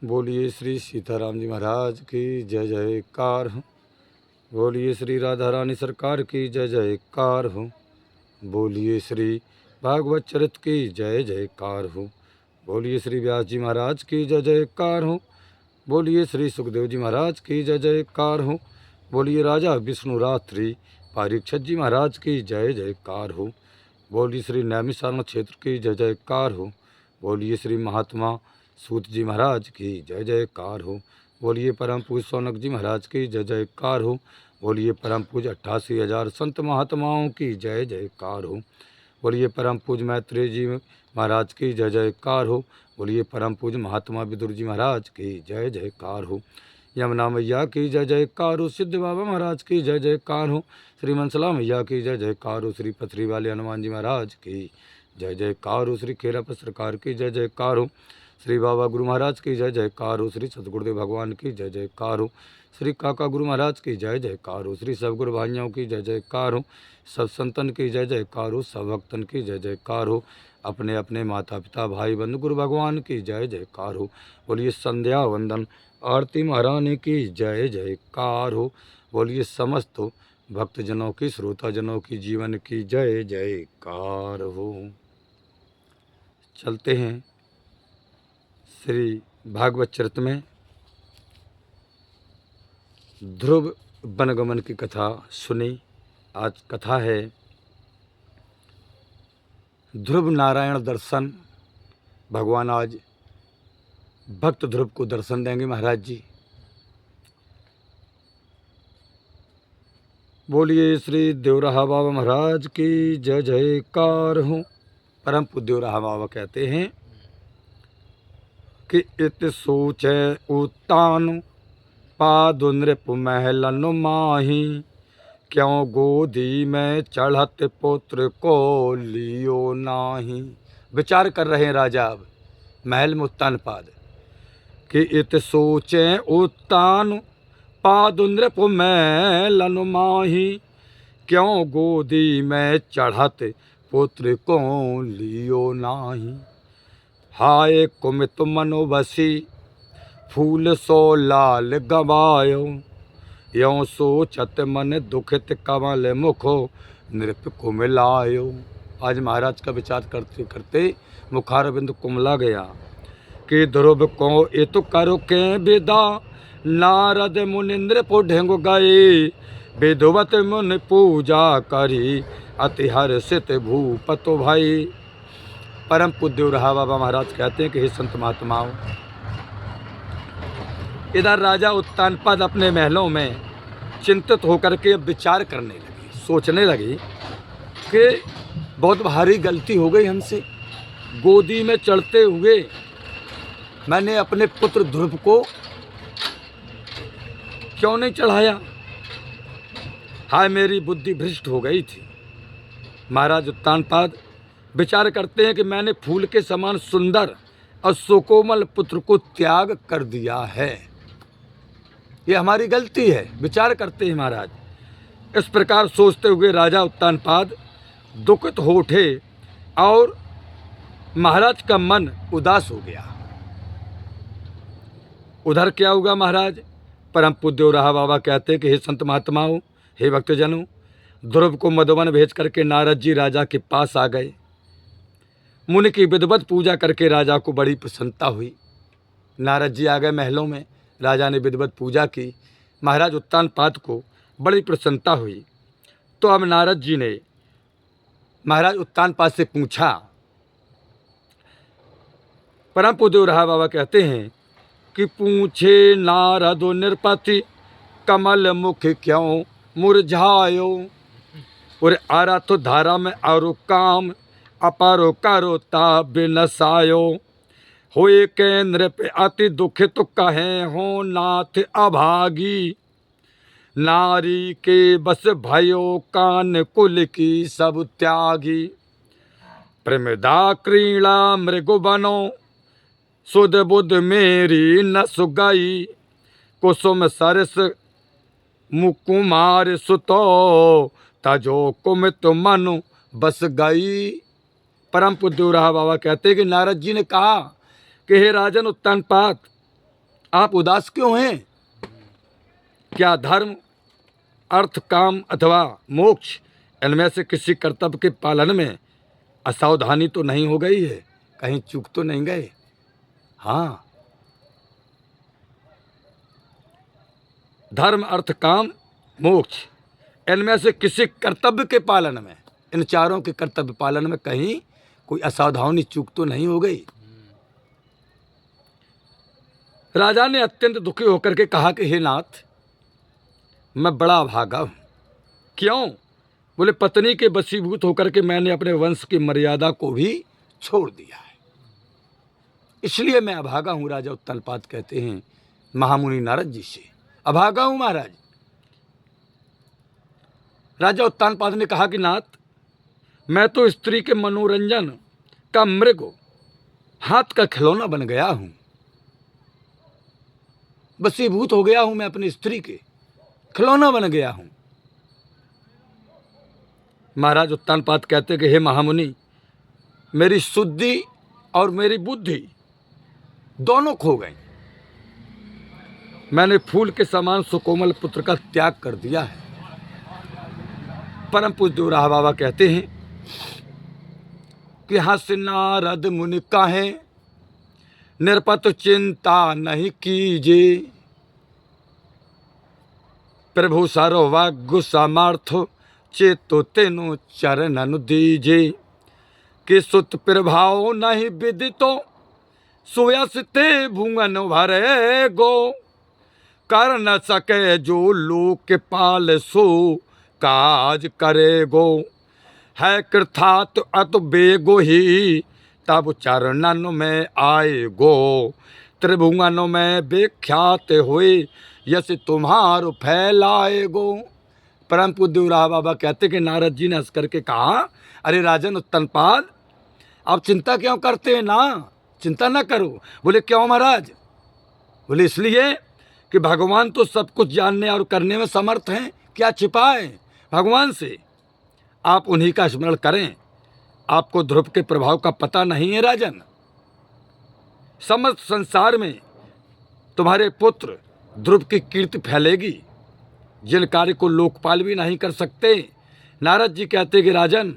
बोलिए श्री सीताराम जी महाराज की जय जयकार हो। बोलिए श्री राधा रानी सरकार की जय जयकार हो। बोलिए श्री भागवत चरित की जय जयकार हो। बोलिए श्री व्यास जी महाराज की जय जयकार हो। बोलिए श्री सुखदेव जी महाराज की जय जयकार हो। बोलिए राजा विष्णु रात्रि परीक्षित जी महाराज की जय जयकार हो। बोलिए श्री नैमिषारण्य क्षेत्र की जय जयकार हो। बोलिए श्री महात्मा सूत जी महाराज की जय जयकार हो। बोलिए परम पूज सौनक जी महाराज की जय जयकार हो। बोलिए परम पूज 88,000 संत महात्माओं की जय जयकार हो। बोलिए परम पूज मैत्रेय जी महाराज की जय जयकार हो। बोलिए परम पूज महात्मा विदुर जी महाराज की जय जयकार हो। यमुना मैया की जय जयकार हो। सिद्ध बाबा महाराज की जय जयकार हो। श्री मनसला मैया की जय जयकार हो। श्री पथरी वाले हनुमान जी महाराज की जय जयकार हो। श्री खेराप सरकार की जय जयकार हो। श्री बाबा गुरु महाराज की जय जयकार हो। श्री सतगुरुदेव भगवान की जय जयकार हो। श्री काका गुरु महाराज की जय जयकार हो। श्री सब गुरु भाइयों की जय जयकार हो। सब संतन की जय जयकार हो। सब भक्तन की जय जयकार हो। अपने अपने माता पिता भाई बंधु गुरु भगवान की जय जयकार हो। बोलिए संध्या वंदन आरती महारानी की जय जयकार हो। बोलिए समस्त भक्तजनों की श्रोताजनों की जीवन की जय जयकार हो। चलते हैं श्री भागवत चरित में ध्रुव वनगमन की कथा सुनी। आज कथा है ध्रुव नारायण दर्शन। भगवान आज भक्त ध्रुव को दर्शन देंगे महाराज जी। बोलिए श्री देवराहा बाबा महाराज की जय जयकार हो। परम पूज्य देवराहा बाबा कहते हैं कि इत सोचे उतान पादु नृप महलन माही, क्यों गोदी में चढ़त पुत्र को लियो नाही। विचार कर रहे हैं राजा अब महल में उत्तान पाद कि इत सोचे उत्तान पादु नृप महलन माही, क्यों गोदी में चढ़त पुत्र को लियो नाही। हाय कुमित मनो बसी फूल सो लाल गवायो, यों सोचत मन दुखित कमल मुखो नृप कुमिलायो। आज महाराज का विचार करते करते मुखारबिंद कुमला गया कि ध्रुव को इतु करो के विदा, नारद मुनिंद्र पो ढेंग गए, विधुवत मुनि पूजा करी अति हर्षित भूपतो भाई। परम पूज्य देवराहा बाबा महाराज कहते हैं कि हे संत महात्माओं, इधर राजा उत्तानपाद अपने महलों में चिंतित होकर के विचार करने लगी, सोचने लगी कि बहुत भारी गलती हो गई हमसे। गोदी में चढ़ते हुए मैंने अपने पुत्र ध्रुव को क्यों नहीं चढ़ाया। हाय मेरी बुद्धि भ्रष्ट हो गई थी। महाराज उत्तानपाद विचार करते हैं कि मैंने फूल के समान सुंदर और सुकोमल पुत्र को त्याग कर दिया है, ये हमारी गलती है। विचार करते हैं महाराज। इस प्रकार सोचते हुए राजा उत्तानपाद दुखित हो उठे और महाराज का मन उदास हो गया। उधर क्या होगा महाराज। परम पूज्य देवराहा बाबा कहते हैं कि हे संत महात्माओं, हे भक्तजनों, ध्रुव को मधुवन भेज करके नारद जी राजा के पास आ गए। मुनि की विधिवत पूजा करके राजा को बड़ी प्रसन्नता हुई। नारद जी आ गए महलों में, राजा ने विधिवत पूजा की, महाराज उत्तानपाद को बड़ी प्रसन्नता हुई। तो अब नारद जी ने महाराज उत्तानपाद से पूछा। परम पूज्य देवराहा बाबा कहते हैं कि पूछे नारदो नृपति, कमल मुख क्यों मुरझायो, और आरा तो धारा में आरो काम, अपारो कारो ता बिनसायो। होए के नृप अति दुखित कहे हो नाथ अभागी, नारी के बस भयो कान कुल की सब त्यागी। प्रमदा क्रीड़ा मृगु बनो, सुध बुध मेरी न सुगई, कुसुम सरस मुकुमार सुतो, तजो कुमित मनु बस गई। परम पूज्य देवराहा बाबा कहते हैं कि नारद जी ने कहा कि हे राजन उत्तानपाद, आप उदास क्यों हैं? क्या धर्म, अर्थ, काम अथवा मोक्ष, इनमें से किसी कर्तव्य के पालन में असावधानी तो नहीं हो गई है? कहीं चूक तो नहीं गए? हाँ, धर्म, अर्थ, काम, मोक्ष, इनमें से किसी कर्तव्य के पालन में, इन चारों के कर्तव्य पालन में कहीं कोई असावधानी, चूक तो नहीं हो गई? राजा ने अत्यंत दुखी होकर के कहा कि हे नाथ, मैं बड़ा अभागा हूँ। क्यों? बोले, पत्नी के वशीभूत होकर के मैंने अपने वंश की मर्यादा को भी छोड़ दिया है, इसलिए मैं अभागा हूँ। राजा उत्तानपाद कहते हैं महामुनि नारद जी से, अभागा हूँ महाराज। राजा उत्तानपाद ने कहा कि नाथ, मैं तो स्त्री के मनोरंजन का मृग, हाथ का खिलौना बन गया हूँ, वशीभूत हो गया हूँ, मैं अपनी स्त्री के खिलौना बन गया हूँ। महाराज उत्तानपाद कहते कि हे महामुनि, मेरी शुद्धि और मेरी बुद्धि दोनों खो गई। मैंने फूल के समान सुकोमल पुत्र का त्याग कर दिया है। परम पूज्य देवराहा बाबा कहते हैं कि हंस नारद मुनि काहे, निरपत चिंता नहीं कीजे, प्रभु सर्वज्ञ सामर्थ चेतो तेनो चरणन दीजे, कि सुत प्रभाव नहीं विदितो, सुयस ते भुवन भरे गो, कर न सके जो लोक के पाल सो काज करे गो, है कृथात अत बेगो ही तब चरणन में आए गो, त्रिभुवन में विख्यात हुए यस तुम्हारो फैलाए गो। परम पूज्य देवराहा बाबा कहते कि नारद जी ने हंस करके कहा, अरे राजन उत्तानपाद, आप चिंता क्यों करते हैं? ना, चिंता ना करो। बोले, क्यों महाराज? बोले, इसलिए कि भगवान तो सब कुछ जानने और करने में समर्थ हैं, क्या छिपाए भगवान से? आप उन्हीं का स्मरण करें। आपको ध्रुव के प्रभाव का पता नहीं है राजन। समस्त संसार में तुम्हारे पुत्र ध्रुव की कीर्ति फैलेगी, जिन कार्य को लोकपाल भी नहीं कर सकते। नारद जी कहते कि राजन,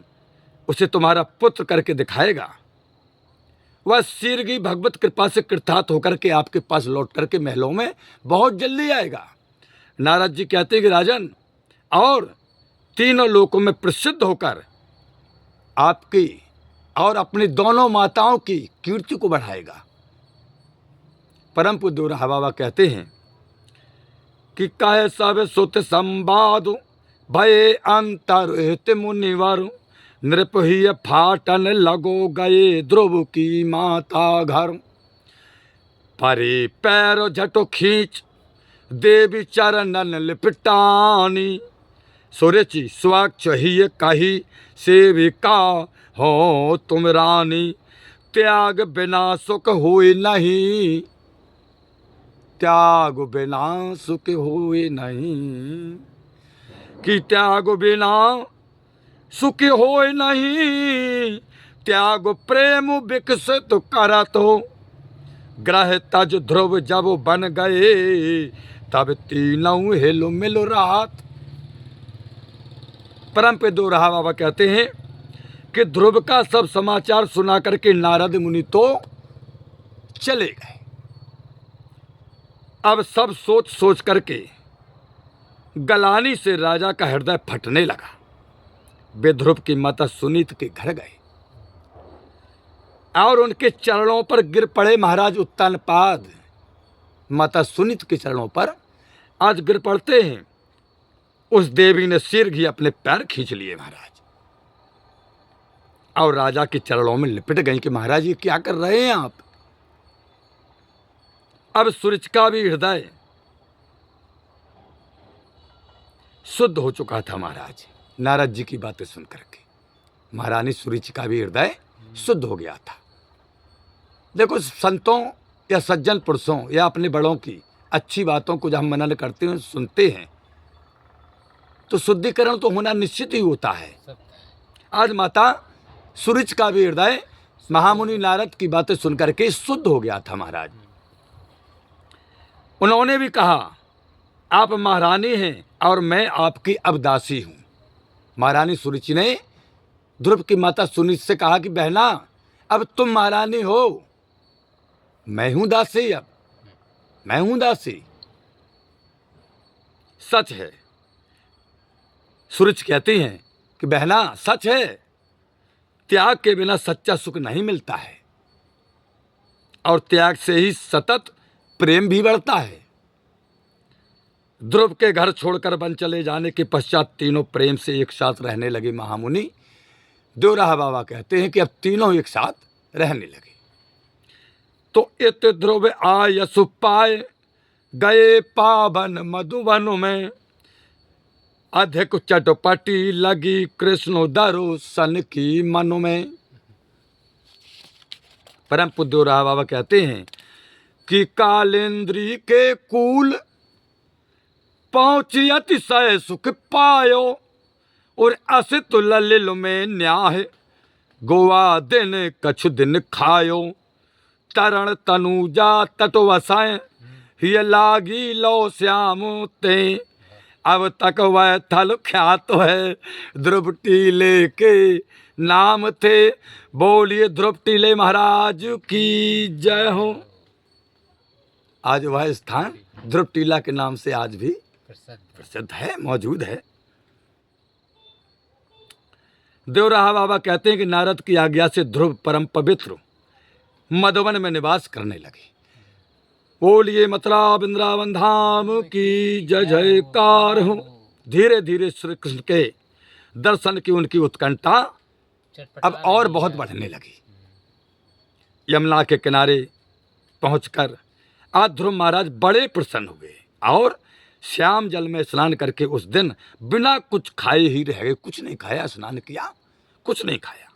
उसे तुम्हारा पुत्र करके दिखाएगा। वह शीघ्र भगवत कृपा से कृतार्थ होकर के आपके पास लौट करके महलों में बहुत जल्दी आएगा। नारद जी कहते कि राजन, और तीनों लोकों में प्रसिद्ध होकर आपकी और अपनी दोनों माताओं की कीर्ति को बढ़ाएगा। परम पूज्य देवराहा बाबा कहते हैं कि कहे सब सुत संवाद, भय अंतर हित मुनिवर, नृपहिय फाटन लगो गए ध्रुव की माता घर, परे पैर झटो खींच देवी चरणन लिपटानी, सुरचि स्वच्छ ही कही सेविका हो तुम रानी, त्याग बिना सुख होए नहीं, त्याग बिना सुख होए नहीं, कि त्याग बिना सुख होए नहीं, त्याग प्रेम विकसित करत हो, ग्रह तज ध्रुव जब बन गए तब तीनों हिलो मिलो रात। परम पे देवराहा बाबा कहते हैं कि ध्रुव का सब समाचार सुना करके नारद मुनि तो चले गए। अब सब सोच सोच करके गलानी से राजा का हृदय फटने लगा। वे ध्रुव की माता सुनीत के घर गए और उनके चरणों पर गिर पड़े। महाराज उत्तानपाद माता सुनीत के चरणों पर आज गिर पड़ते हैं। उस देवी ने सिर ही अपने पैर खींच लिए महाराज, और राजा के चरणों में लिपट गई कि महाराज ये क्या कर रहे हैं आप? अब सूरज का भी हृदय शुद्ध हो चुका था महाराज। नारद जी की बातें सुन करके महारानी सूरज का भी हृदय शुद्ध हो गया था। देखो, संतों या सज्जन पुरुषों या अपने बड़ों की अच्छी बातों को जब हम मनन करते हैं, सुनते हैं, तो शुद्धिकरण तो होना निश्चित ही होता है। आज माता सूरज का भी हृदय महामुनि नारद की बातें सुनकर के शुद्ध हो गया था महाराज। उन्होंने भी कहा आप महारानी हैं और मैं आपकी अब दासी हूँ। महारानी सुरुचि ने ध्रुव की माता सुनीति से कहा कि बहना अब तुम महारानी हो, मैं हूँ दासी, अब मैं हूँ दासी। सच है, सुरुचि कहती हैं कि बहना सच है, त्याग के बिना सच्चा सुख नहीं मिलता है और त्याग से ही सतत प्रेम भी बढ़ता है। ध्रुव के घर छोड़कर वन चले जाने के पश्चात तीनों प्रेम से एक साथ रहने लगे। महामुनि देवराहा बाबा कहते हैं कि अब तीनों एक साथ रहने लगे। तो इत ध्रुव आयसु पाए गए पावन मधुवन में, अधिक चटपटी लगी कृष्ण दर्शन की मन में। परम पूज्य देवराहा बाबा कहते हैं कि कालेंद्री के कूल पहुंची अतिशय सुख पायो, और असित ललिल में न्याय गोवा दिन कछु दिन खायो। तरण तनुजा तट वसाए हिय लागी लो श्याम ते, अब तक वह थल ख्यात है ध्रुव टीले के नाम थे। बोलिए ध्रुव टीले महाराज की जय हो। आज वह स्थान ध्रुव टीला के नाम से आज भी प्रसिद्ध है, मौजूद है। देवराहा बाबा कहते हैं कि नारद की आज्ञा से ध्रुव परम पवित्र मधुवन में निवास करने लगे। बोलिए मथुरा वृंदावन धाम की जय जयकार हो। धीरे धीरे श्री कृष्ण के दर्शन की उनकी उत्कंठा अब और बहुत बढ़ने लगी। यमुना के किनारे पहुंचकर आज ध्रुव महाराज बड़े प्रसन्न हुए और श्याम जल में स्नान करके उस दिन बिना कुछ खाए ही रह गए। कुछ नहीं खाया, स्नान किया, कुछ नहीं खाया।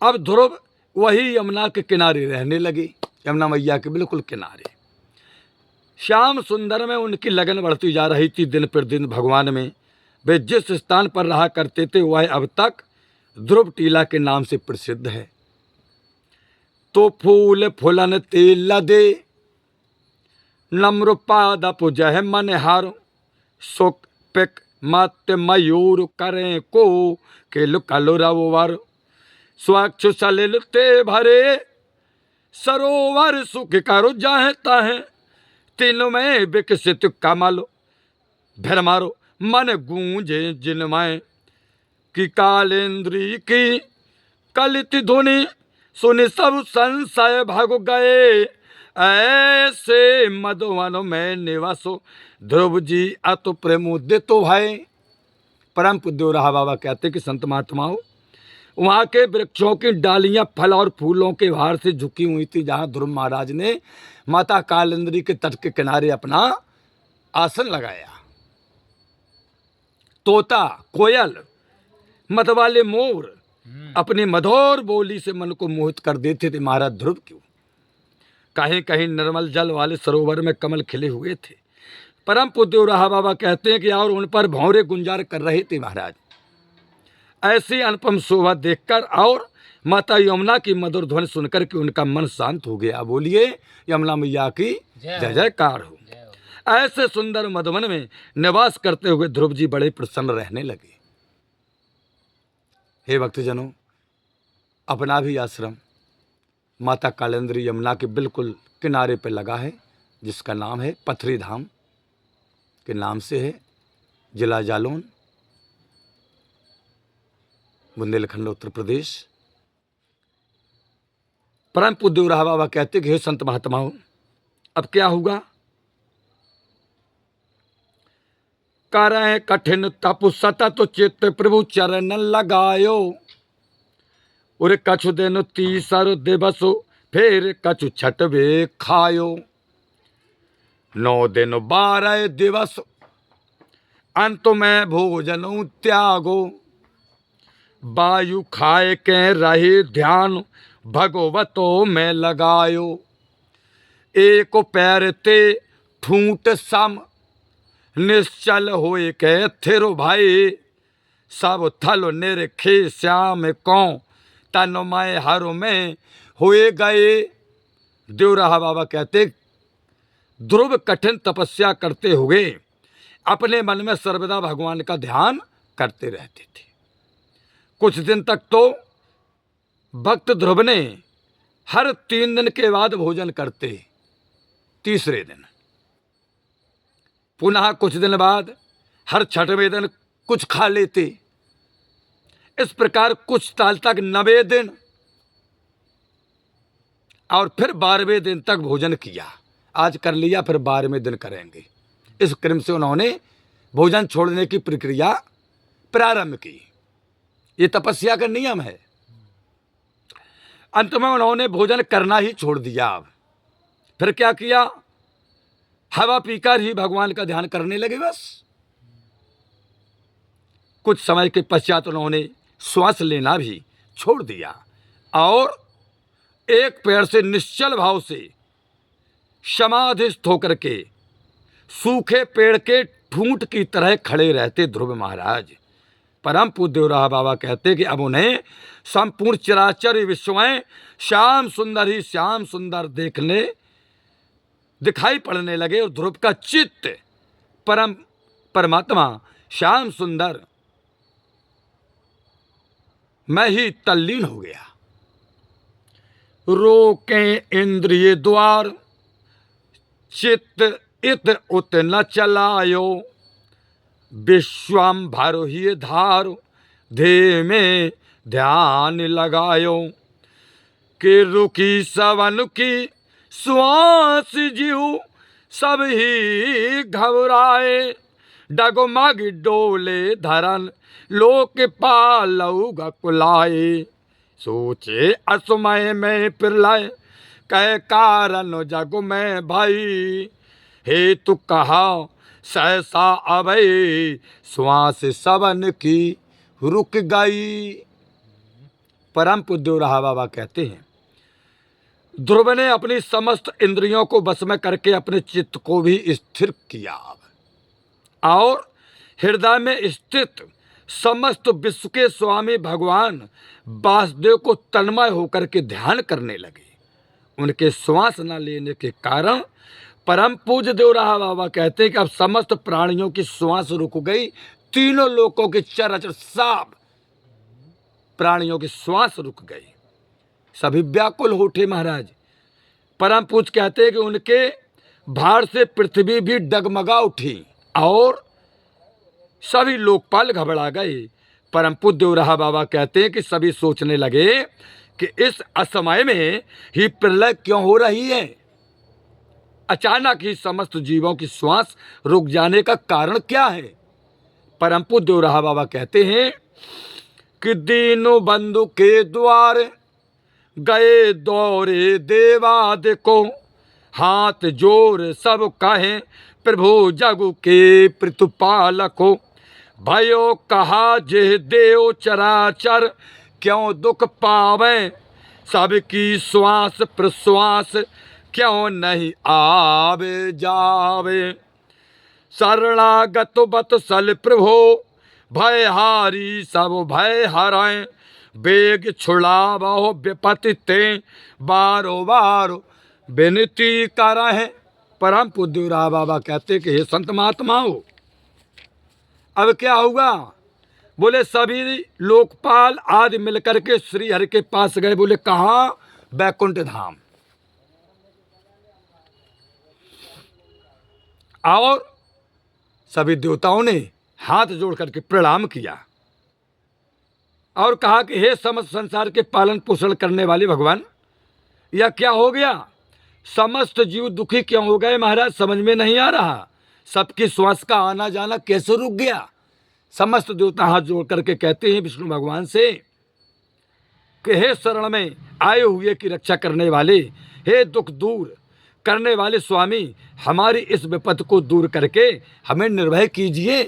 अब ध्रुव वही यमुना के किनारे रहने लगे, यमुना मैया के बिल्कुल किनारे। श्याम सुंदर में उनकी लगन बढ़ती जा रही थी। दिन पर दिन भगवान में वे जिस स्थान पर रहा करते थे वह अब तक ध्रुव टीला के नाम से प्रसिद्ध है। तो फूल फुलन तेल लदे नम्र पाद पुजह मन हारो, सुख पिक मत मयूर करें को केलु कलु रवर, स्वच्छ सलिल ते भरे सरोवर सुख करो जाहे ताहे, तीनों में विकसित कमल भरमारो मन गूंजे जिनमय। कि कालेंद्री की कलित धुनि सुनि सब संशय भाग गए, ऐसे मधुवन में निवासो ध्रुव जी अतु प्रेमोदित भय। परम पूज्य देवराहा बाबा कहते हैं कि संत महात्माओं, वहाँ के वृक्षों की डालियां फल और फूलों के भार से झुकी हुई थी, जहाँ ध्रुव महाराज ने माता कालेंद्री के तट के किनारे अपना आसन लगाया। तोता, कोयल, मतवाले मोर अपनी मधुर बोली से मन को मोहित कर देते थे। महाराज ध्रुव क्यों, कहीं कहीं निर्मल जल वाले सरोवर में कमल खिले हुए थे। परम पूज्य देवराहा बाबा कहते हैं कि और उन पर भौरे गुंजार कर रहे थे। महाराज ऐसी अनुपम शोभा देखकर और माता यमुना की मधुर ध्वनि सुनकर के उनका मन शांत हो गया। बोलिए यमुना मैया की जय जयकार हो। ऐसे सुंदर मधुवन में निवास करते हुए ध्रुव जी बड़े प्रसन्न रहने लगे। हे भक्तजनों, अपना भी आश्रम माता कालेंद्री यमुना के बिल्कुल किनारे पर लगा है, जिसका नाम है पथरी धाम के नाम से है। जिला जालौन, बुंदेलखंड, उत्तर प्रदेश। परम पूज्य देवराहा बाबा कहते कि हे संत महात्माओं, अब क्या होगा। करें कठिन तप सतत चित्त प्रभु चरण लगायो, और कछु दिन तीसर दिवसो फिर कछु छठवे खायो। 9 दिन 12 दिवस अंत में भोजन त्यागो, वायु खाए के रहे ध्यान भगवतो में लगायो। एक पैर ते ठूंठ सम निश्चल होए के थिरो भाई, सब थल निरखे श्याम कौ तन्मय हर में हुए गए। देवराहा बाबा कहते ध्रुव कठिन तपस्या करते हुए अपने मन में सर्वदा भगवान का ध्यान करते रहते थे। कुछ दिन तक तो भक्त ध्रुव ने हर 3 दिन के बाद भोजन करते, तीसरे दिन पुनः कुछ दिन बाद हर 6वें दिन कुछ खा लेते। इस प्रकार कुछ साल तक 90 दिन और फिर 12वें दिन तक भोजन किया। आज कर लिया, फिर 12वें दिन करेंगे। इस क्रम से उन्होंने भोजन छोड़ने की प्रक्रिया प्रारंभ की। ये तपस्या का नियम है। अंत में उन्होंने भोजन करना ही छोड़ दिया। फिर क्या किया? हवा पीकर ही भगवान का ध्यान करने लगे बस। कुछ समय के पश्चात उन्होंने श्वास लेना भी छोड़ दिया और एक पैर से निश्चल भाव से समाधिस्थ होकर के सूखे पेड़ के ठूंठ की तरह खड़े रहते ध्रुव महाराज। परम पूज्य देवराहा बाबा कहते कि अब उन्हें संपूर्ण चराचर विश्वएं श्याम सुंदर ही श्याम सुंदर दिखाई पड़ने लगे और ध्रुव का चित्त परमात्मा श्याम सुंदर में ही तल्लीन हो गया। रोके इंद्रिय द्वार चित्त इत उत न चलायो, विश्वम्भर ही धारो धे में ध्यान लगायो। कि रुकी सवन की श्वास जीव सब ही घबराए, डगमग डोले धरन लोक पालऊ गकुलाए। सोचे असमय में प्रलय कह कारण जग में भाई, हे तू कहा सहसा अभय श्वास सवन की रुक गई। परम पूज्य देवराहा बाबा कहते हैं ध्रुव ने अपनी समस्त इंद्रियों को वश में करके अपने चित्त को भी स्थिर किया और हृदय में स्थित समस्त विश्व के स्वामी भगवान वासुदेव को तन्मय होकर के ध्यान करने लगे। उनके श्वास न लेने के कारण परम पूज्य देवराहा बाबा कहते हैं कि अब समस्त प्राणियों की श्वास रुक गई। तीनों लोकों के चराचर सब प्राणियों की श्वास रुक गई, सभी व्याकुल हो उठे महाराज। परम पूज्य कहते हैं कि उनके भार से पृथ्वी भी डगमगा उठी और सभी लोकपाल घबरा गए। परम पूज्य देवराहा बाबा कहते हैं कि सभी सोचने लगे कि इस असमय में ही प्रलय क्यों हो रही है। अचानक ही समस्त जीवों की श्वास रुक जाने का कारण क्या है। परम पूज्य देवराहा बाबा कहते हैं कि दीनु बंधु के द्वार गए दौरे देवाद को, हाथ जोर सब कहे प्रभु जगु के प्रतिपालको। भयो कहा जे देव चराचर क्यों दुख पावे, सबकी श्वास प्रश्वास क्यों नहीं आवे जावे। शरणागत बत्सल प्रभो भयहारी सब भय हराए, बेग छुड़ावो विपत्ति ते बारो बारो विनती करहे। परम पूज्य देवराहा बाबा कहते कि हे संत महात्माओं, अब क्या हुआ? बोले सभी लोकपाल आदि मिलकर के श्री हरि के पास गए। बोले कहाँ? बैकुंठ धाम। और सभी देवताओं ने हाथ जोड़ करके प्रणाम किया और कहा कि हे समस्त संसार के पालन पोषण करने वाले भगवान, यह क्या हो गया? समस्त जीव दुखी क्यों हो गए महाराज? समझ में नहीं आ रहा। सबकी श्वास का आना जाना कैसे रुक गया? समस्त देवता हाथ जोड़ करके कहते हैं विष्णु भगवान से कि हे शरण में आए हुए की रक्षा करने वाले, हे दुख दूर करने वाले स्वामी, हमारी इस विपत्ति को दूर करके हमें निर्भय कीजिए।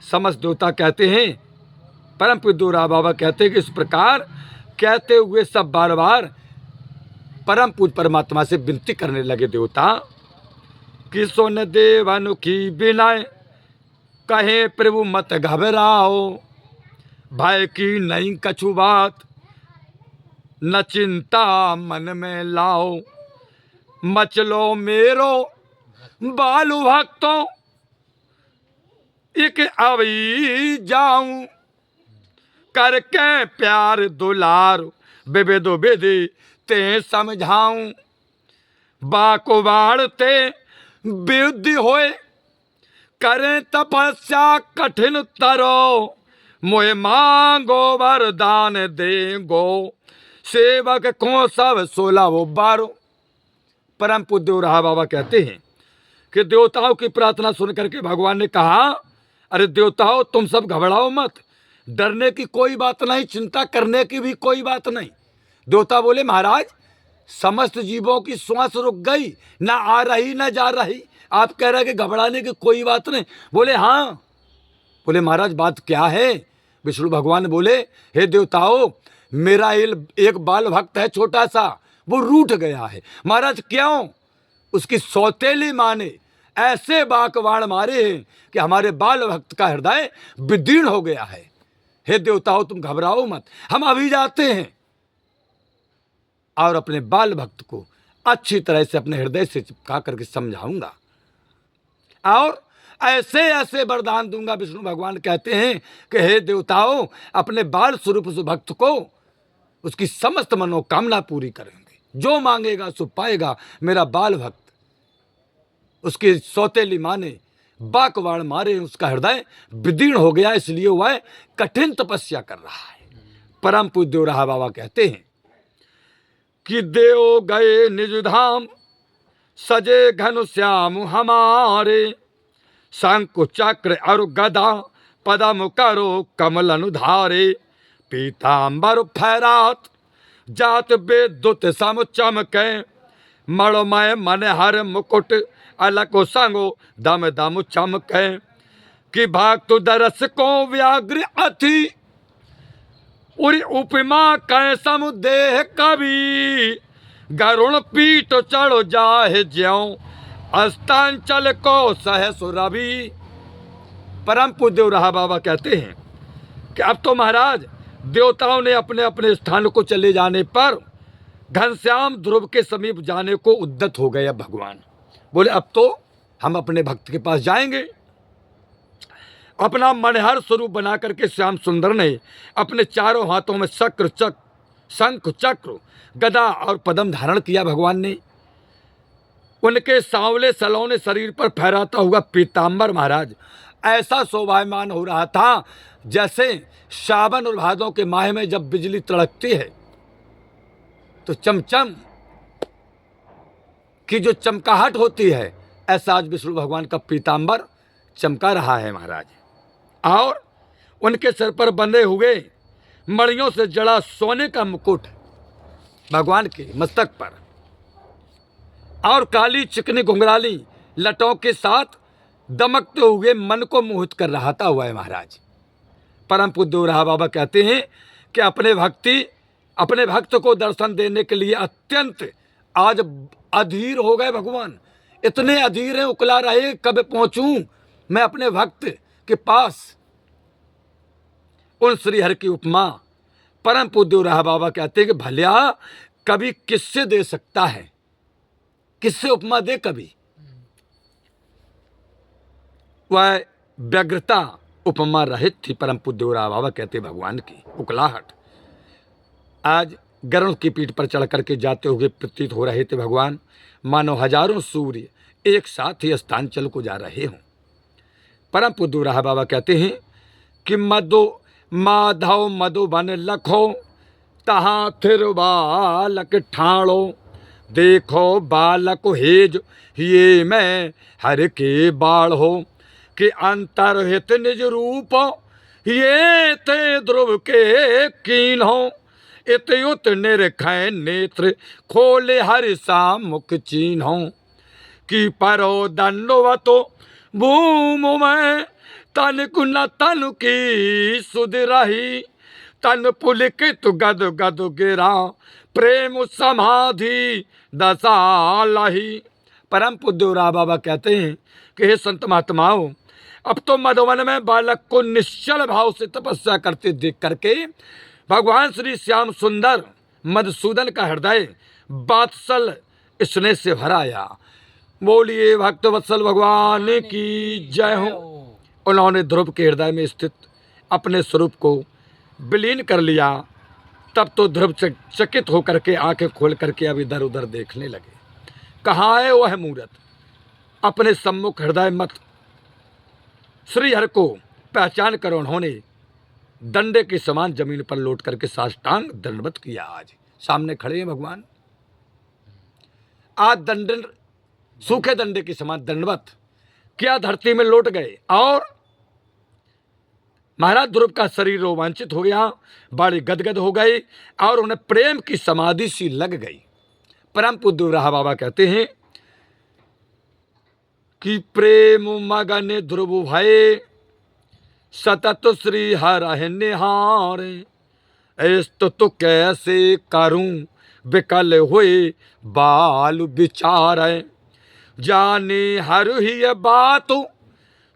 समस्त देवता कहते हैं, परम पूज्य देवराहा बाबा कहते हैं कि इस प्रकार कहते हुए सब बार बार परम पूज्य परमात्मा से विनती करने लगे देवता कि सुन देवन की विनय कहे प्रभु मत घबराओ, भय की नहीं कछु बात न चिंता मन में लाओ। मचलो मेरो बालु भक्तों, एक अभी जाऊं करके प्यार दुलार, विविध विधि ते समझाऊं। बाको बाढ़ते विद्धि होए, करें तपस्या कठिन तरो, मोहे मांगो वरदान देंगो, सेवक को सब 16 वो 12। परम पूज्य उराहा बाबा कहते हैं कि देवताओं की प्रार्थना सुन करके भगवान ने कहा, अरे देवताओं तुम सब घबराओ मत, डरने की कोई बात नहीं, चिंता करने की भी कोई बात नहीं। देवता बोले महाराज समस्त जीवों की श्वास रुक गई, ना आ रही ना जा रही, आप कह रहे हैं कि घबराने की कोई बात नहीं। बोले हाँ। बोले महाराज बात क्या है? विष्णु भगवान बोले हे देवताओं, मेरा एक बाल भक्त है छोटा सा, वो रूठ गया है। महाराज क्यों? उसकी सौतेली माँ ने ऐसे बाकवाण मारे हैं कि हमारे बाल भक्त का हृदय विदीर्ण हो गया है। हे देवताओं तुम घबराओ मत, हम अभी जाते हैं और अपने बाल भक्त को अच्छी तरह से अपने हृदय से चिपका करके समझाऊंगा और ऐसे ऐसे वरदान दूंगा। विष्णु भगवान कहते हैं कि हे देवताओं अपने बाल स्वरूप उस भक्त को उसकी समस्त मनोकामना पूरी करेंगे, जो मांगेगा सो पाएगा। मेरा बाल भक्त, उसकी सौतेली माँ ने बाकवाड़ मारे, उसका हृदय विदीर्ण हो गया, इसलिए वह कठिन तपस्या कर रहा है। परम पूज्य उराहा बाबा कहते हैं कि देव गए निज धाम, सजे घन श्याम हमारे, शंख चक्र और गदा पदम करो कमल अनुधारे, पीताम्बर फैरात जात विद्युत सम चमके, मणमय मन हर मुकुट अलको संगो दम दम चमके, कि भक्त दरस को व्याग्र अति, उरी उपमा कै समुदेह कवि, गरुण पीठ चढ़ जाहे ज्यों, अस्तांचल को सहस रवि। परम पूज्य उराहा बाबा कहते हैं कि अब तो महाराज देवताओं ने अपने अपने स्थान को चले जाने पर घनश्याम ध्रुव के समीप जाने को उद्यत हो गए। भगवान बोले अब तो हम अपने भक्त के पास जाएंगे। अपना मनहर स्वरूप बना करके श्याम सुंदर ने अपने चारों हाथों में शंख चक्र गदा और पद्म धारण किया। भगवान ने उनके सांवले सलौने शरीर पर फहराता हुआ पीताम्बर महाराज ऐसा शोभायमान हो रहा था जैसे सावन और भादों के माह में जब बिजली तड़कती है तो चमचम की जो चमकाहट होती है, ऐसा आज विष्णु भगवान का पीताम्बर चमका रहा है महाराज। और उनके सिर पर बंधे हुए मणियों से जड़ा सोने का मुकुट भगवान के मस्तक पर और काली चिकनी घुंघराली लटों के साथ दमकते हुए मन को मोहित कर रहा था हुआ है महाराज। परम पूज्य उराहा बाबा कहते हैं कि अपने भक्त को दर्शन देने के लिए अत्यंत आज अधीर हो गए भगवान। इतने अधीर हैं, उकला रहे कब पहुंचूं मैं अपने भक्त के पास। उन श्रीहरि की उपमा परम पूज्य उराहा बाबा कहते हैं कि भल्या कभी किससे दे सकता है, किससे उपमा दे कभी। वह व्यग्रता उपमा रहित थी। परम पूज्य उराहा बाबा कहते भगवान की उकलाहट आज गरुड़ की पीठ पर चढ़ करके जाते हुए प्रतीत हो रहे थे भगवान, मानो हजारों सूर्य एक साथ ही अस्तांचल को जा रहे हों। परम पूज्य उराहा बाबा कहते हैं कि माधव मधुबन लखो, तहाँ थिर बालक ठाणो, देखो बालक हेज ये मैं हर के बाढ़ हो, कि अंतरहित निज रूप ये ते ध्रुव के कीन हो, इतयुत निरखै नेत्र खोले हरि सा मुख चीन हो, कि परो दंडवतो भूम में तन कुन तन की सुध रही, तन पुलकित गद गद गिरा प्रेम समाधि दशा लही। परम पूज्य उराहा बाबा कहते हैं कि हे संत महात्माओं, अब तो मधुवन में बालक को निश्चल भाव से तपस्या करते देख करके भगवान श्री श्याम सुंदर मधुसूदन का हृदय बात्सल स्नेह से भराया। बोलिए भक्त वत्सल भगवान की जय हो। उन्होंने ध्रुव के हृदय में स्थित अपने स्वरूप को विलीन कर लिया। तब तो ध्रुव चकित होकर के आंखें खोल करके अब इधर उधर देखने लगे। कहाँ है वह मूर्त? अपने सम्मुख हृदय मत श्रीहरि को पहचान कर उन्होंने डंडे के समान जमीन पर लौट करके साष्टांग दंडवत किया। आज सामने खड़े हैं भगवान। आज दंड सूखे डंडे के समान दंडवत क्या धरती में लौट गए और महाराज ध्रुव का शरीर रोमांचित हो गया, बाड़ी गदगद हो गई और उन्हें प्रेम की समाधि सी लग गई। परम पूज्य रहा बाबा कहते हैं कि प्रेम मगन ध्रुव भय सतत श्री हर निहारे। ऐस्तो तो कैसे करूं विकल हुए बाल विचार। जाने हर ही बात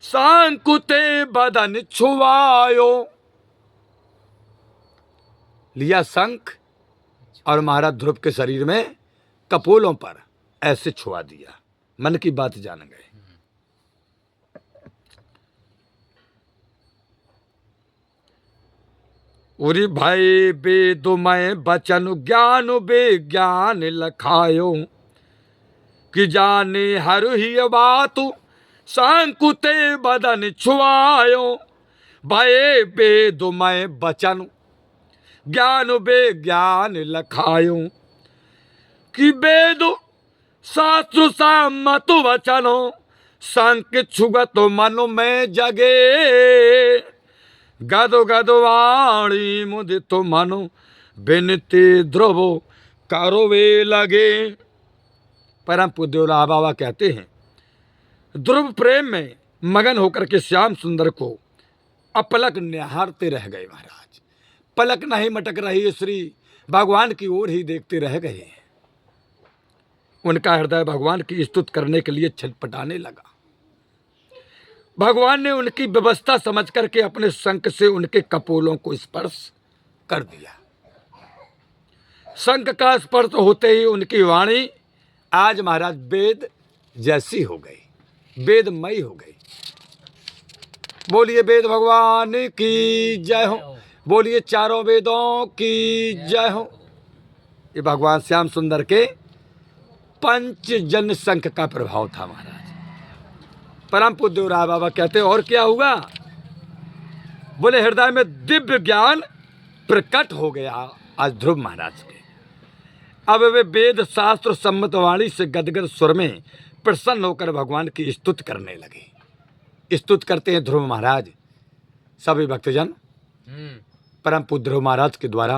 सांकुते बदन छुआयो। लिया शंख और महाराज ध्रुव के शरीर में कपोलों पर ऐसे छुआ दिया। मन की बात जान गए। उरी भाई बेदुमय बचन ज्ञान विज्ञान लखायो। कि जाने हर ही बात सांकुते बदन छुआयो। भय बेदुमय बचन ज्ञान विज्ञान लखायो। कि वेद शास्त्र सम्मत वचनो संक छुगत मन में जगे। गदो गदो वाणी मुदित मनो बिनती ध्रुव करो वे लगे। परम पूज्य बाबा कहते हैं ध्रुव प्रेम में मगन होकर के श्याम सुंदर को अपलक निहारते रह गए। महाराज पलक नहीं मटक रही, श्री भगवान की ओर ही देखते रह गए। उनका हृदय भगवान की स्तुत करने के लिए छटपटाने लगा। भगवान ने उनकी व्यवस्था समझ करके अपने शंख से उनके कपोलों को स्पर्श कर दिया। शंख का स्पर्श होते ही उनकी वाणी आज महाराज वेद जैसी हो गई, वेदमयी हो गई। बोलिए वेद भगवान की जय हो। बोलिए चारों वेदों की जय हो। ये भगवान श्याम सुंदर के पंच जन शंख का प्रभाव था। महाराज परम पूज्य राय बाबा कहते और क्या हुआ? बोले हृदय में दिव्य ज्ञान प्रकट हो गया आज ध्रुव महाराज के। अब वे वेद शास्त्र सम्मत वाणी से गदगद स्वर में प्रसन्न होकर भगवान की स्तुति करने लगे। स्तुति करते हैं ध्रुव महाराज। सभी भक्तजन परम पूज्य ध्रुव महाराज के द्वारा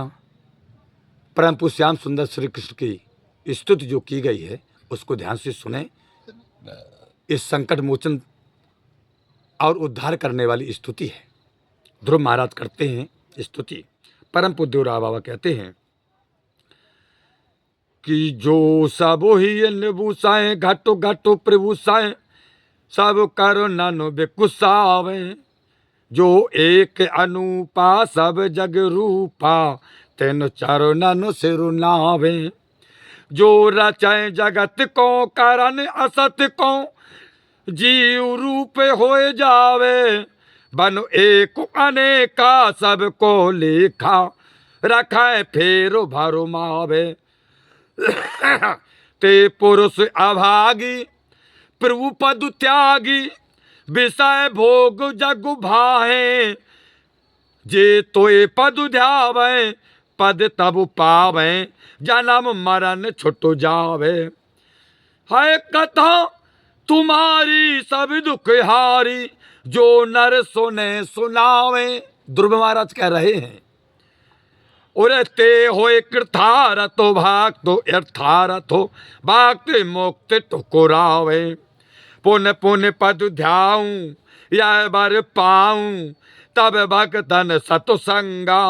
परम पूज्य श्याम सुंदर श्री कृष्ण की स्तुति जो की गई है उसको ध्यान से सुने। इस संकट मोचन और उद्धार करने वाली स्तुति है। ध्रुव महाराज करते हैं स्तुति। परम पूज्य राय बाबा कहते हैं कि जो सब ही निभूषाएं घटो घटो प्रभुषाएं सब करो ननु बेकुसावे। जो एक अनुपा सब जग रूपा तेन चारो ननु सिरु नावे। जो रचाए जगत को कारण असत को जीव रूप होए जावे। बनो एक अनेका सबको लेखा रखाए फेरो भरो मावे। ते पुरुष अभागी प्रभु पद त्यागी विषय भोग जग भाए। जे तोए पद ध्यावे पद तब पावे जन्म मरण छुट जावे। है कथा तुम्हारी सब दुख हारी जो नर सुने सुनावे। ध्रुव महाराज कह रहे हैं उरे ते होए कृथारथो भाक्तो यथारथो भाक्ति मुक्ति ठुकुरावे। पुन पुन पद ध्याऊं या बर पाऊं तब भक्तन सतसंगा।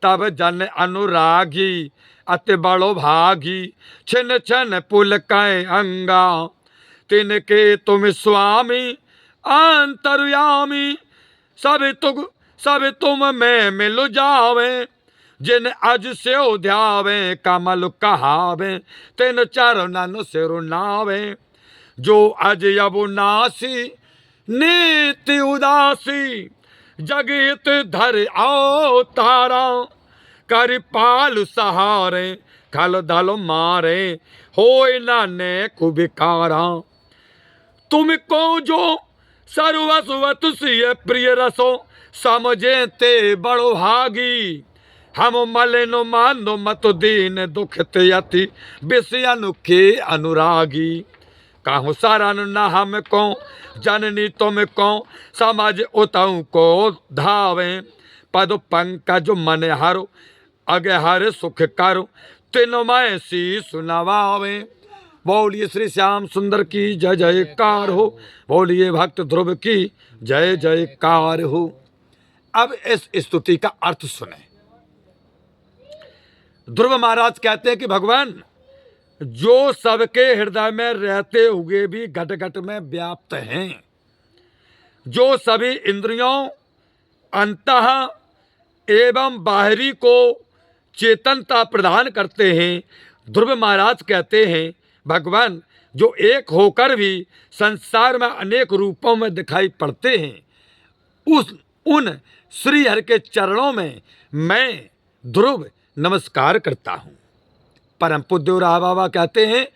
तब जन अनुरागी अति बड़ो भागी छिन छिन पुल कै अंगा। तिनके तुम स्वामी अंतर्यामी सब तुम में मिल जावे। जिन अज से ध्यावे कमल कहावे तिन चरणन सिर नावे। जो अज अबुनासी नीति उदासी जगत धर आओ तारा। कर पाल सहारे खल दल मारे होय नाने कुबिकारा। तुमको जो सर्वस्वत सिय प्रिय रसो समझे ते बड़ो भागी। हम मलिन मानो मत दीन दुखित यति विषयन के अनुरागी। कहूँ शरण न हम को जननी तुम को समझ उतऊ को धावे। पद पंकज मन हरो अगे हर सुख करो तिनमय सी सुनवावे। बोलिए श्री श्याम सुंदर की जय जयकार हो। बोलिए भक्त ध्रुव की जय जयकार हो। अब इस स्तुति का अर्थ सुने। ध्रुव महाराज कहते हैं कि भगवान जो सबके हृदय में रहते हुए भी घट घट में व्याप्त हैं, जो सभी इंद्रियों अंतः एवं बाहरी को चेतनता प्रदान करते हैं, ध्रुव महाराज कहते हैं भगवान जो एक होकर भी संसार में अनेक रूपों में दिखाई पड़ते हैं, उन श्री हरि के चरणों में मैं ध्रुव नमस्कार करता हूँ। परम पूज्य राहा बाबा कहते हैं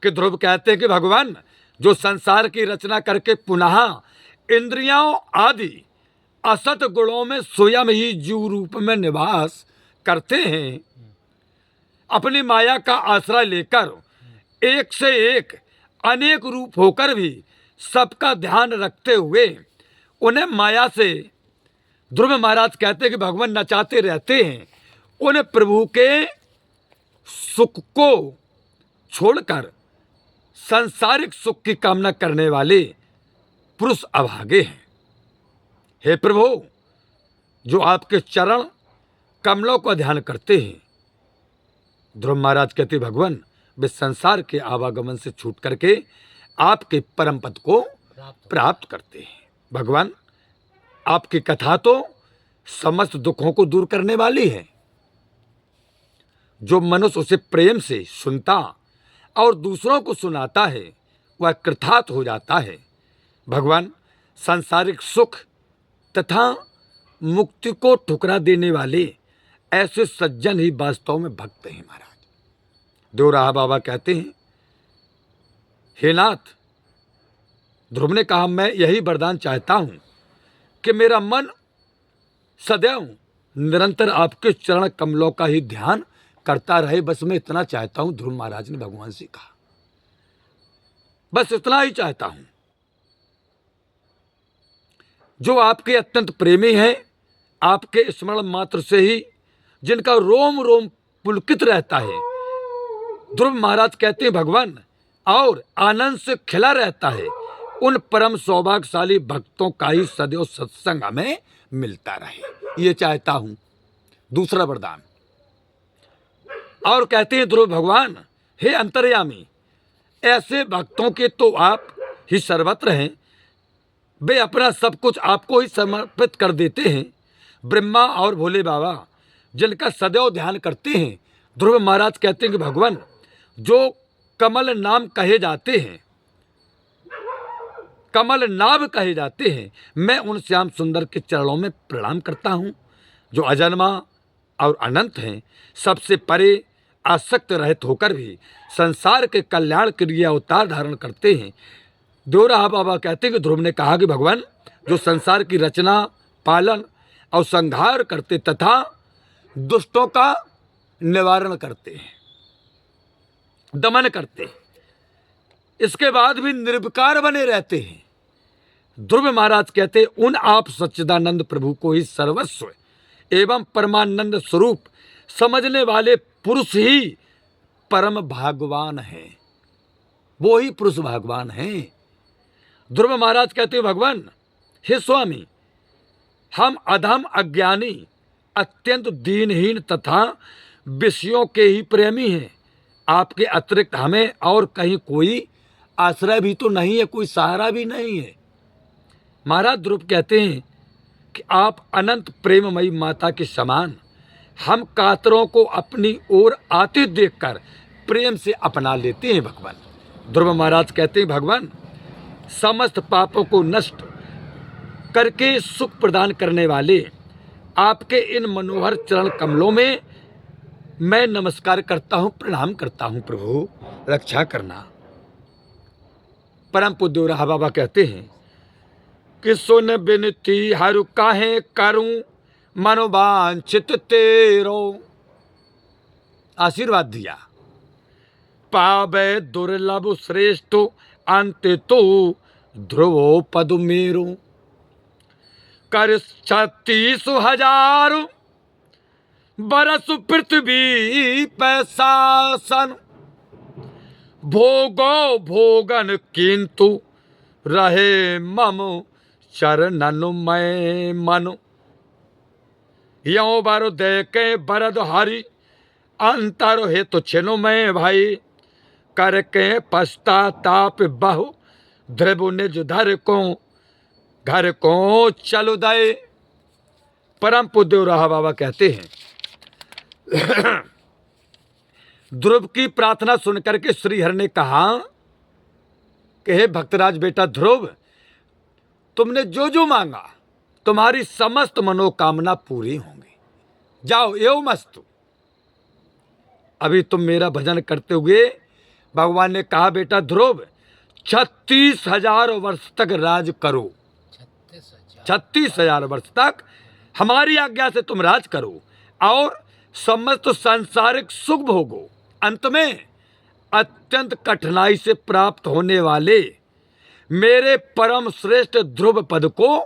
कि ध्रुव कहते हैं कि भगवान जो संसार की रचना करके पुनः इंद्रियों आदि असत गुणों में स्वयं ही जीव रूप में निवास करते हैं, अपनी माया का आश्रय लेकर एक से एक अनेक रूप होकर भी सबका ध्यान रखते हुए उन्हें माया से ध्रुव महाराज कहते हैं कि भगवान नचाते रहते हैं। उन्हें प्रभु के सुख को छोड़कर सांसारिक सुख की कामना करने वाले पुरुष अभागे हैं। हे प्रभु जो आपके चरण कमलों का ध्यान करते हैं, ध्रुव महाराज कहते भगवान वे संसार के आवागमन से छूट करके आपके परम पद को प्राप्त करते हैं। भगवान आपकी कथा तो समस्त दुखों को दूर करने वाली है। जो मनुष्य उसे प्रेम से सुनता और दूसरों को सुनाता है वह कृतार्थ हो जाता है। भगवान सांसारिक सुख तथा मुक्ति को ठुकरा देने वाले ऐसे सज्जन ही वास्तव में भक्त हैं। महाराज देवराहा बाबा कहते हैं, हे नाथ, ध्रुव ने कहा मैं यही वरदान चाहता हूं कि मेरा मन सदैव निरंतर आपके चरण कमलों का ही ध्यान करता रहे। बस मैं इतना चाहता हूं। ध्रुव महाराज ने भगवान से कहा बस इतना ही चाहता हूं। जो आपके अत्यंत प्रेमी हैं, आपके स्मरण मात्र से ही जिनका रोम रोम पुलकित रहता है, ध्रुव महाराज कहते हैं भगवान और आनंद से खिला रहता है, उन परम सौभाग्यशाली भक्तों का ही सदैव सत्संग हमें मिलता रहे, ये चाहता हूं। दूसरा वरदान और कहते हैं ध्रुव भगवान, हे अंतर्यामी, ऐसे भक्तों के तो आप ही सर्वत्र हैं। वे अपना सब कुछ आपको ही समर्पित कर देते हैं। ब्रह्मा और भोले बाबा जिनका सदैव ध्यान करते हैं, ध्रुव महाराज कहते हैं कि भगवान जो कमल नाम कहे जाते हैं, कमल नाभ कहे जाते हैं, मैं उन श्याम सुंदर के चरणों में प्रणाम करता हूँ। जो अजन्मा और अनंत हैं, सबसे परे आसक्त रहित होकर भी संसार के कल्याण के लिए अवतार धारण करते हैं। देवराहा बाबा कहते हैं कि ध्रुव ने कहा कि भगवान जो संसार की रचना, पालन और संहार करते तथा दुष्टों का निवारण करते हैं, दमन करते हैं, इसके बाद भी निर्विकार बने रहते हैं। ध्रुव महाराज कहते हैं उन आप सच्चिदानंद प्रभु को ही सर्वस्व एवं परमानंद स्वरूप समझने वाले पुरुष ही परम भागवान हैं। वो ही पुरुष भगवान हैं। ध्रुव महाराज कहते हैं भगवान हे स्वामी, हम अधम अज्ञानी अत्यंत दीनहीन तथा विषयों के ही प्रेमी हैं। आपके अतिरिक्त हमें और कहीं कोई आश्रय भी तो नहीं है, कोई सहारा भी नहीं है। महाराज ध्रुव कहते हैं कि आप अनंत प्रेममयी माता के समान हम कातरों को अपनी ओर आते देखकर प्रेम से अपना लेते हैं भगवान। ध्रुव महाराज कहते हैं, भगवान समस्त पापों को नष्ट करके सुख प्रदान करने वाले आपके इन मनोहर चरण कमलों में मैं नमस्कार करता हूं, प्रणाम करता हूं। प्रभु रक्षा करना। परम पूज्य राहा बाबा कहते हैं कि सुन बिनती हरु काहे करूं, मनोवांछित तेरो। आशीर्वाद दिया, पावे दुर्लभ श्रेष्ठ अंत तो ध्रुवो पद मेरो। कर 36,000 बरस पृथ्वी पे शासन, भोगो भोगन किंतु रहे मम चरणन में मन। यो बारो देखे बरद हरि अंतर हे तो छिनो में भाई, करके पश्चाताप बहु ध्रुव निज धर को घर को चलो दे। परम पूज्य राहा बाबा कहते हैं, ध्रुव की प्रार्थना सुनकर के श्रीहरि ने कहा कि हे भक्तराज बेटा ध्रुव, तुमने जो जो मांगा तुम्हारी समस्त मनोकामना पूरी होंगी। जाओ एवं मस्तु। अभी तुम मेरा भजन करते हुए, भगवान ने कहा बेटा ध्रुव 36,000 वर्ष तक राज करो। 36,000 वर्ष तक हमारी आज्ञा से तुम राज करो और समस्त सांसारिक सुख भोगो। अंत में अत्यंत कठिनाई से प्राप्त होने वाले मेरे परम श्रेष्ठ ध्रुव पद को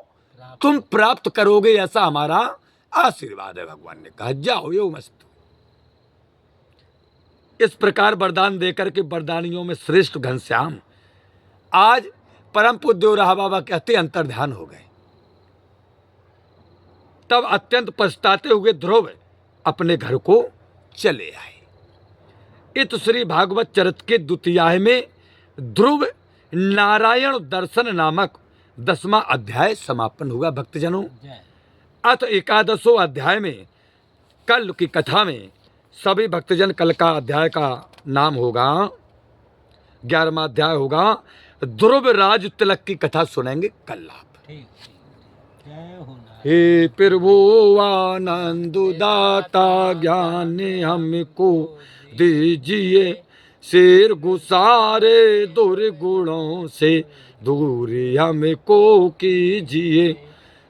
तुम प्राप्त करोगे, ऐसा हमारा आशीर्वाद है। भगवान ने कहा जाओ यो मस्तु। इस प्रकार वरदान देकर के वरदानियों में श्रेष्ठ घनश्याम आज परम पूज्य राहा बाबा कहते अंतर्ध्यान हो गए। तब अत्यंत पछताते हुए ध्रुव अपने घर को चले आए। इत श्री भागवत चरित के द्वितीयाय में ध्रुव नारायण दर्शन नामक 10वां अध्याय समापन हुआ। भक्तजनों, अथ 11वां अध्याय में कल की कथा में सभी भक्तजन कल का अध्याय का नाम होगा, 11वां अध्याय होगा ध्रुव राज तिलक की कथा सुनेंगे कल आप। हे प्रभु आनंद दाता ज्ञान हमको दीजिए, शेर गुसारे दुर्गुणों से दूरी हमको कीजिए।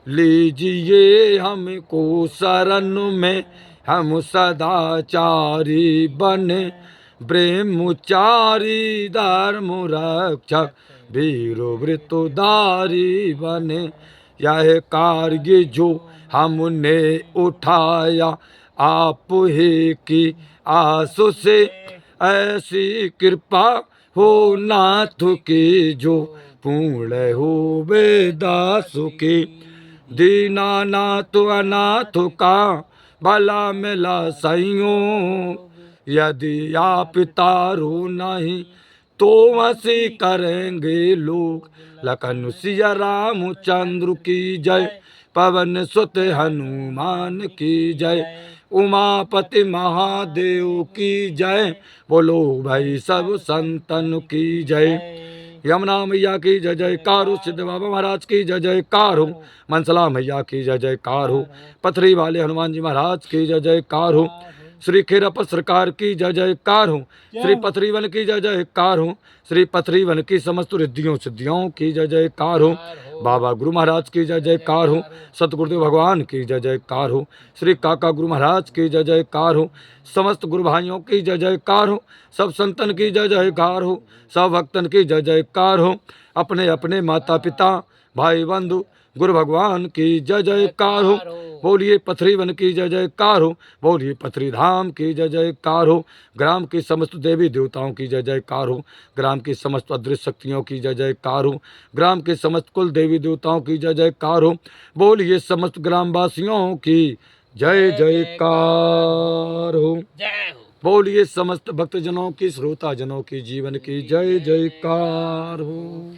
लीजिए हमको शरण में हम सदाचारी बने, ब्रह्मचारी धर्म रक्षक वीर वृतधारी बने। यह कार्य जो हमने उठाया आप ही की आंसू से, ऐसी कृपा हो नाथ की जो पूर्ण हो दासु की। दीनानाथ अनाथ का भला मिला सैयों, यदि आप तारो नहीं तो वसी करेंगे लोग। लखन सिया रामचंद्र की जय, पवन सुत हनुमान की जय, उमापति महादेव की जय। बोलो भाई सब संतन की जय। यमुना मैया की जय जयकार हो, सिद्ध बाबा महाराज की जय जयकार हो, मनसला मैया की जय जयकार हो, पथरी वाले हनुमान जी महाराज की जय जयकार हो, श्री खेरप सरकार की जय जयकार हो, श्री पथरी वन की जय जयकार हो, श्री पथरी वन की समस्त रिद्धियों सिद्धियों की जय जयकार हो, बाबा गुरु महाराज की जय जयकार हो, सतगुरुदेव भगवान की जय जयकार हो, श्री काका गुरु महाराज की जय जयकार हो, समस्त गुरु भाइयों की जय जयकार हो, सब संतन की जय जयकार हो, सब भक्तन की जय जयकार हो, अपने अपने माता पिता भाई बंधु गुरु भगवान की जय जयकार हो। बोलिए पथरी वन की जय जयकार हो, बोलिए पथरी धाम की जय जयकार हो, ग्राम की समस्त देवी देवताओं की जय जयकार हो, ग्राम की समस्त अदृश्य शक्तियों की जय जयकार हो, ग्राम के समस्त कुल देवी देवताओं की जय जयकार हो। बोलिए समस्त ग्रामवासियों की जय जयकार हो। बोलिए समस्त भक्तजनों की श्रोताजनों की जीवन की जय जयकार हो।